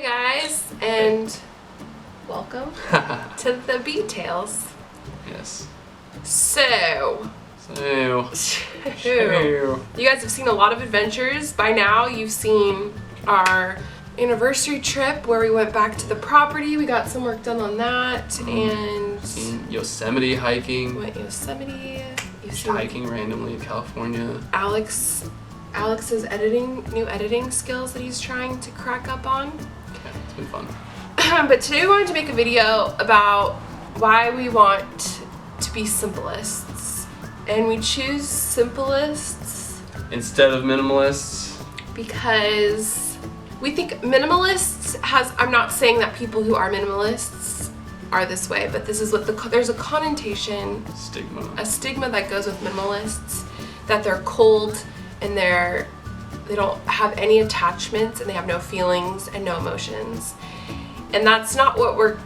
guys, and welcome to the Beat Tales. Yes. So, you guys have seen a lot of adventures. By now, you've seen our anniversary trip where we went back to the property. We got some work done on that, and seen Yosemite hiking. Went Yosemite. Just hiking randomly in California. Alex's new editing skills that he's trying to crack up on. Yeah, it's been fun. But today we wanted to make a video about why we want to be simplists. And we choose simplists instead of minimalists because we think minimalists I'm not saying that people who are minimalists are this way, but this is what there's a connotation, a stigma that goes with minimalists, that they're cold and they don't have any attachments and they have no feelings and no emotions. And that's not what we're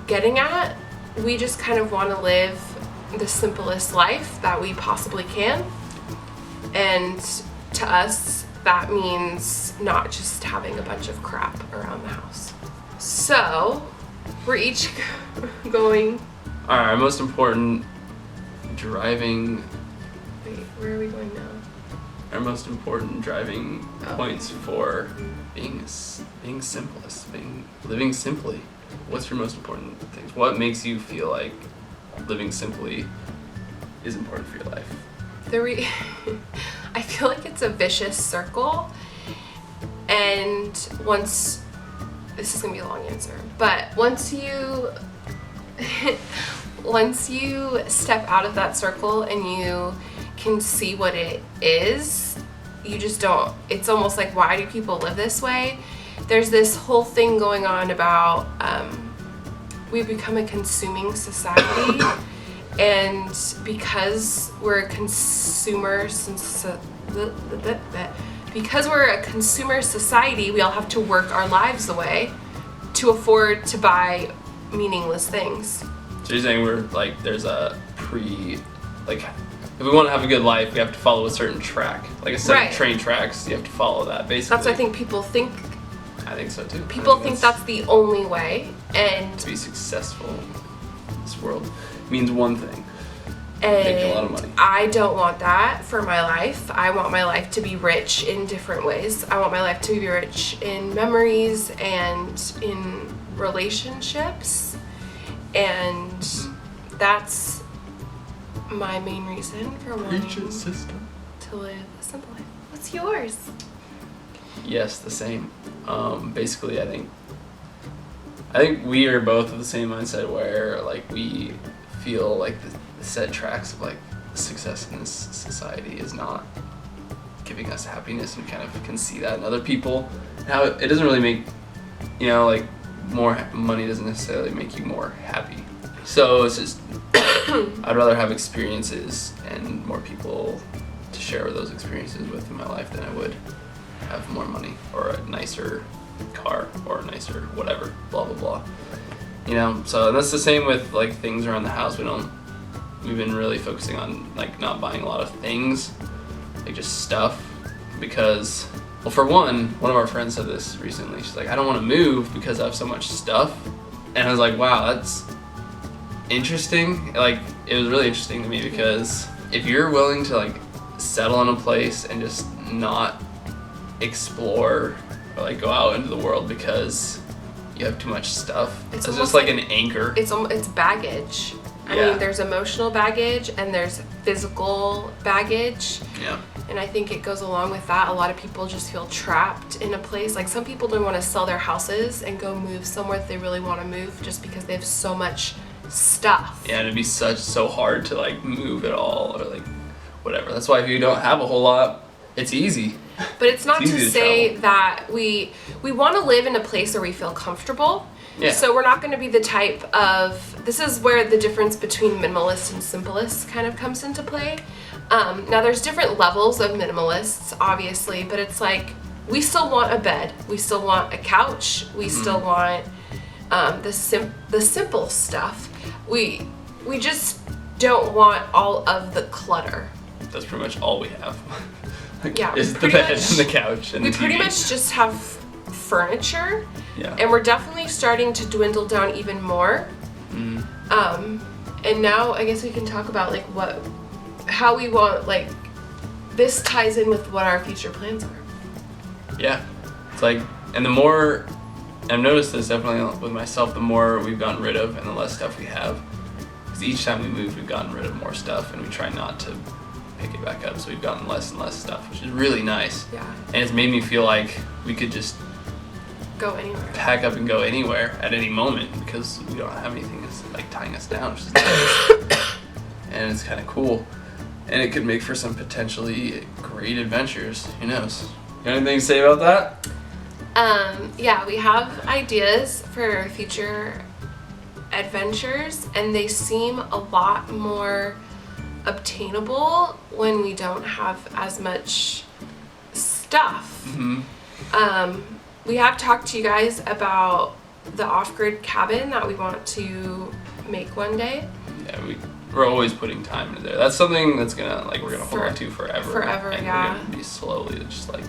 getting at. We just kind of want to live the simplest life that we possibly can. And to us, that means not just having a bunch of crap around the house. So, we're each going... Alright, our most important driving... Wait, where are we going now? Our most important driving points for being simplest, living simply. What's your most important things? What makes you feel like living simply is important for your life? I feel like it's a vicious circle, and this is gonna be a long answer, but once you step out of that circle and you can see what it is, you just don't. It's almost like, why do people live this way? There's this whole thing going on about we've become a consuming society, and because we're a consumer society, we all have to work our lives away to afford to buy meaningless things. So you're saying there's a if we want to have a good life, we have to follow a certain track, like a set of train tracks. You have to follow that, basically. That's what I think people think. I think so too. People think that's the only way, and to be successful in this world means one thing: and making a lot of money. I don't want that for my life. I want my life to be rich in different ways. I want my life to be rich in memories and in relationships, and that's my main reason for wanting to live a simple life. What's yours? Yes, the same. Basically, I think we are both of the same mindset where we feel like the set tracks of success in this society is not giving us happiness, and kind of can see that in other people. How it doesn't really make, more money doesn't necessarily make you more happy. So it's just I'd rather have experiences and more people to share those experiences with in my life than I would have more money or a nicer car or a nicer whatever, blah blah blah. So that's the same with things around the house. We've been really focusing on not buying a lot of things, just stuff, because, well, for one of our friends said this recently. She's like, I don't want to move because I have so much stuff. And I was like, wow, that's interesting. It was really interesting to me, because if you're willing to settle in a place and just not explore or go out into the world because you have too much stuff, it's just an anchor. It's baggage. I mean, there's emotional baggage and there's physical baggage. Yeah. And I think it goes along with that. A lot of people just feel trapped in a place. Some people don't want to sell their houses and go move somewhere that they really want to move, just because they have so much stuff. Yeah, and it'd be so hard to move at all, or whatever. That's why if you don't have a whole lot, it's easy. But it's not to say that we want to live in a place where we feel comfortable. Yeah. So we're not going to be the type of... This is where the difference between minimalist and simplist kind of comes into play. Now, there's different levels of minimalists, obviously, but it's we still want a bed. We still want a couch. We still want the simple stuff. We just don't want all of the clutter. That's pretty much all we have. Yeah, is the bed and the couch and the TV. We pretty much just have furniture. Yeah. And we're definitely starting to dwindle down even more. And now I guess we can talk about like how we want, like, this ties in with what our future plans are. Yeah. It's like, and the more, I've noticed this definitely with myself, the more we've gotten rid of and the less stuff we have. Because each time we move, we've gotten rid of more stuff, and we try not to pick it back up. So we've gotten less and less stuff, which is really nice. Yeah. And it's made me feel like we could just go anywhere. Pack up and go anywhere at any moment because we don't have anything that's like tying us down. Which is nice. And it's kind of cool. And it could make for some potentially great adventures. Who knows? You got anything to say about that? Yeah, we have ideas for future adventures, and they seem a lot more obtainable when we don't have as much stuff. We have talked to you guys about the off-grid cabin that we want to make one day. Yeah, we're always putting time into there. That's something that's gonna, like, we're gonna hold on to forever. Forever, and yeah. We're gonna be slowly just like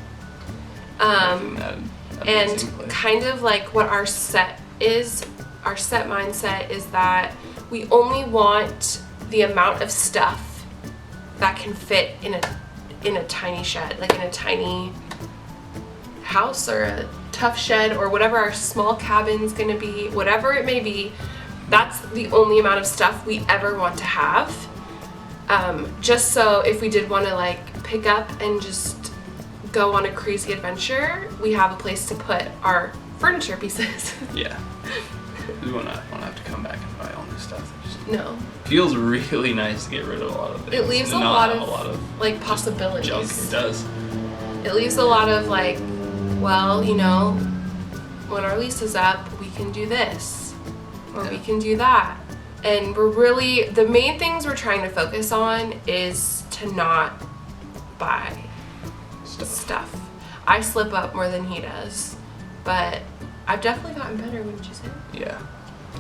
and place. kind of like what our set mindset is that we only want the amount of stuff that can fit in a tiny shed, like in a tiny house or a tough shed or whatever our small cabin's gonna be, whatever it may be. That's the only amount of stuff we ever want to have. Just so if we did want to like pick up and just go on a crazy adventure, we have a place to put our furniture pieces. Yeah. We won't have to come back and buy all new stuff. No. Feels really nice to get rid of a lot of things. It leaves a lot of like possibilities. Junk. It does. It leaves a lot of like, well, you know, when our lease is up, we can do this, or we can do that. And the main things we're trying to focus on is to not buy stuff. I slip up more than he does, but I've definitely gotten better, wouldn't you say? Yeah.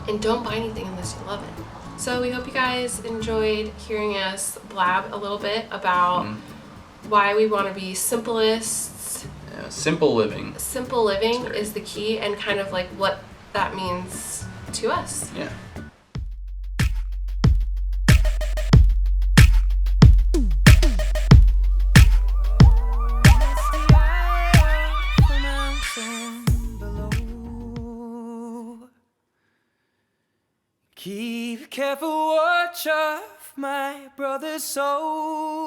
And don't buy anything unless you love it. So we hope you guys enjoyed hearing us blab a little bit about why we want to be simplists. Yeah, simple living. Simple living is the key, and kind of like what that means to us. Yeah. Keep careful watch of my brother's soul.